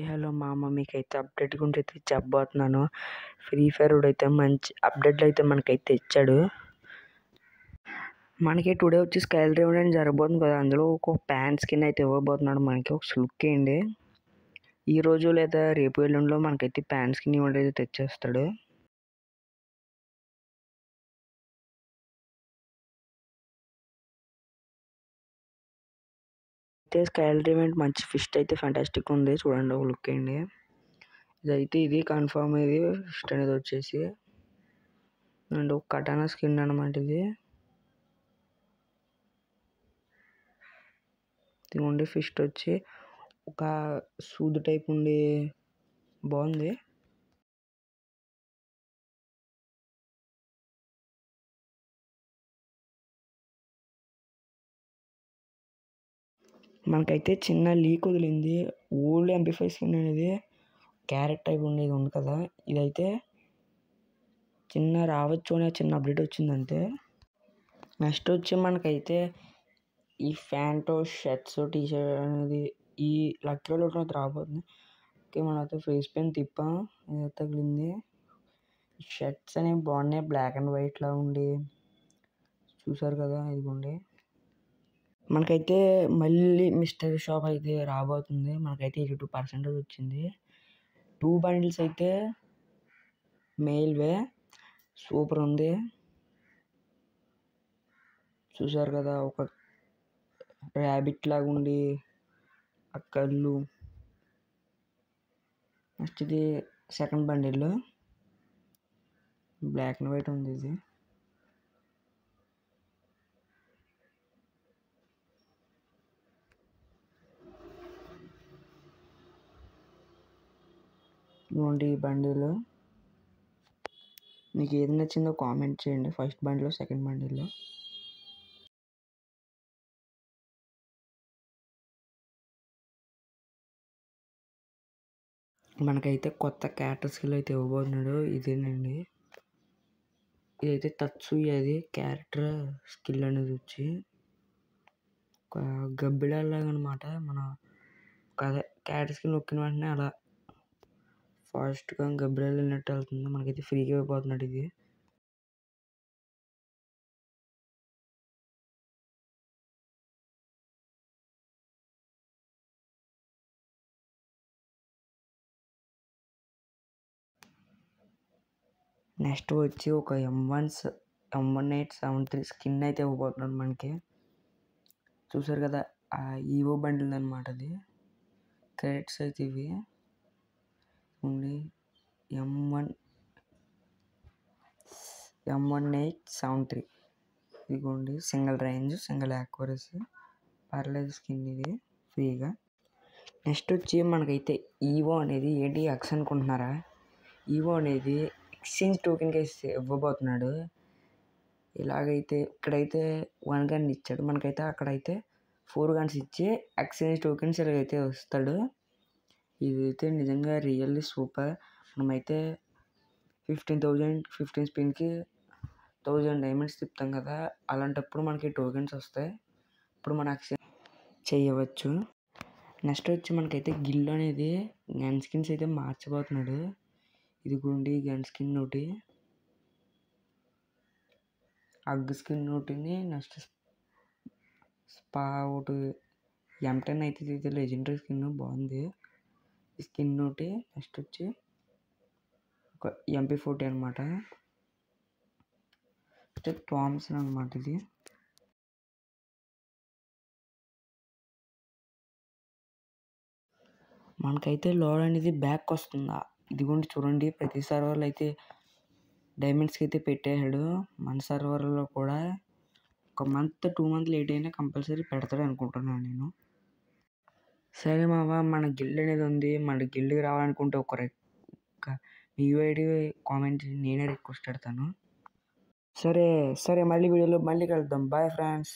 Hi hello మామ, మీకైతే update గురించి అయితే చెప్పబోతున్నాను. ఫ్రీ ఫైర్ అయితే మంచి అప్డేట్లు అయితే మనకైతే ఇచ్చాడు. మనకి టుడే వచ్చి స్కైల్ డ్రైవ్ అని జరగబోతుంది కదా, అందులో ఒక ప్యాన్ స్కిన్ అయితే ఇవ్వబోతున్నాడు. మనకి ఒక లుక్ వేయండి. ఈ రోజు లేదా రేపు ఎల్లుండిలో మనకైతే ప్యాన్ స్కిన్ ఈవెంట్ అయితే తెచ్చేస్తాడు. అయితే స్కైల్ డ్రైవ్ మంచి ఫిస్ట్ అయితే ఫ్యాంటాస్టిక్ ఉంది. చూడండి, ఒక లుక్ వేయండి. ఇది కన్ఫర్మ్. ఇది ఫిస్ట్ అనేది వచ్చేసి అండ్ ఒక కటానా స్కిన్ అనమాట. ఇదిగోండి, ఫిస్ట్ వచ్చి ఒక సూది టైప్ ఉండి బాగుంది. మనకైతే చిన్న లీక్ వదిలింది. ఓల్డ్ MP5 స్కిన్ అనేది క్యారెట్ టైప్ ఉండేది ఉంది కదా, ఇదైతే చిన్న రావచ్చు అనే చిన్న అప్డేట్ వచ్చిందంతే. నెక్స్ట్ వచ్చి మనకైతే ఈ ఫ్యాంటో షర్ట్స్ టీషర్ట్ అనేది ఈ లక్కీలో రాబోతుంది. ఓకే, మనమైతే ఫేస్ పెయిన్ తిప్పాం, తగిలింది. షర్ట్స్ అనేవి బాగున్నాయి, బ్లాక్ అండ్ వైట్ లా ఉండి. చూసారు కదా, ఇదిగోండి. మనకైతే మళ్ళీ మిస్టరీ షాప్ అయితే రాబోతుంది. మనకైతే 82% వచ్చింది. 2 బండిల్స్ అయితే మెయిల్వే, సూపర్ ఉంది. చూసారు కదా, ఒక ర్యాబిట్ లాగా ఉండి ఆ కళ్ళు. నెక్స్ట్ ఇది second bundle, black and white ఉంది. ఇది ఇదిగోండి ఈ బండిల్. మీకు ఏది నచ్చిందో కామెంట్ చేయండి, ఫస్ట్ బండిలో సెకండ్ బండిల్లో. మనకైతే కొత్త క్యారెక్టర్ స్కిల్ అయితే ఇవ్వబోతున్నాడు. ఇదేనండి, ఇదైతే తత్సూయ. అది క్యారెక్టర్ స్కిల్ అనేది వచ్చి ఒక గబ్బిలాగా అనమాట. మన క్యారెక్టర్ స్కిల్ నొక్కిన వెంటనే అలా ఫాస్ట్గా గబ్బిలాలు వెళ్ళినట్టు వెళ్తుంది. మనకైతే ఫ్రీగా ఇవ్వబోతున్నాడు ఇది. నెక్స్ట్ వచ్చి ఒక M1873 స్కిన్ అయితే ఇవ్వబోతున్నాడు మనకి. చూసారు కదా, ఆ ఈవో బండిల్ అనమాట. అది క్రెడిట్స్ అయితే ఇవి ఉండి M1873. ఇదిగోండి, సింగిల్ రేంజ్, సింగిల్ యాక్యురసీ, పర్లేదు స్కిన్ ఇది ఫ్రీగా. నెక్స్ట్ వచ్చి మనకైతే ఈవో అనేది ఏంటి ఎక్స్ అనుకుంటున్నారా? ఈవో అనేది ఎక్స్చేంజ్ టోకెన్కి ఇవ్వబోతున్నాడు. ఇలాగైతే ఇక్కడైతే 1 గన్ ఇచ్చాడు, మనకైతే అక్కడైతే 4 గన్స్ ఇచ్చి ఎక్స్చేంజ్ టోకెన్స్ ఇలాగైతే వస్తాడు. ఇదైతే నిజంగా రియల్లీ సూపర్. మనమైతే 15 స్పిన్కి 1000 డైమండ్స్ తిప్పుతాం కదా, అలాంటప్పుడు మనకి టోకెన్స్ వస్తాయి. ఇప్పుడు మనం ఎక్స్చేంజ్ చేయవచ్చు. నెక్స్ట్ వచ్చి మనకైతే గిల్ అనేది గన్ స్కిన్స్ అయితే మార్చబోతున్నాడు. ఇదిగోండి గన్ స్కిన్ ఒకటి, అగ్ స్కిన్ ఒకటిని, నెక్స్ట్ స్పా ఒకటి, M10 అయితే ఇది లెజెండరీ స్కిన్ బాగుంది. ఈ స్కిన్ ఒకటి, నెక్స్ట్ వచ్చి ఒక MP40 అనమాట, థామ్సన్ అనమాట. ఇది మనకైతే లోడ్ అనేది బ్యాక్ వస్తుందా, ఇదిగోండి చూడండి. ప్రతి సర్వర్లో అయితే డైమండ్స్కి అయితే పెట్టేశాడు. మన సర్వర్లో కూడా ఒక 2 మంత్ లేట్ అయినా కంపల్సరీ పెడతాడు అనుకుంటున్నాను నేను. సరే మామ, మన గిల్డ్ అనేది ఉంది. మన గిల్డ్కి రావాలనుకుంటే ఒక మీ యూఐడి కామెంట్ చేసి నేనే రిక్వెస్ట్ పెడతాను. సరే మళ్ళీ వీడియోలో మళ్ళీ కలుద్దాం. Bye friends.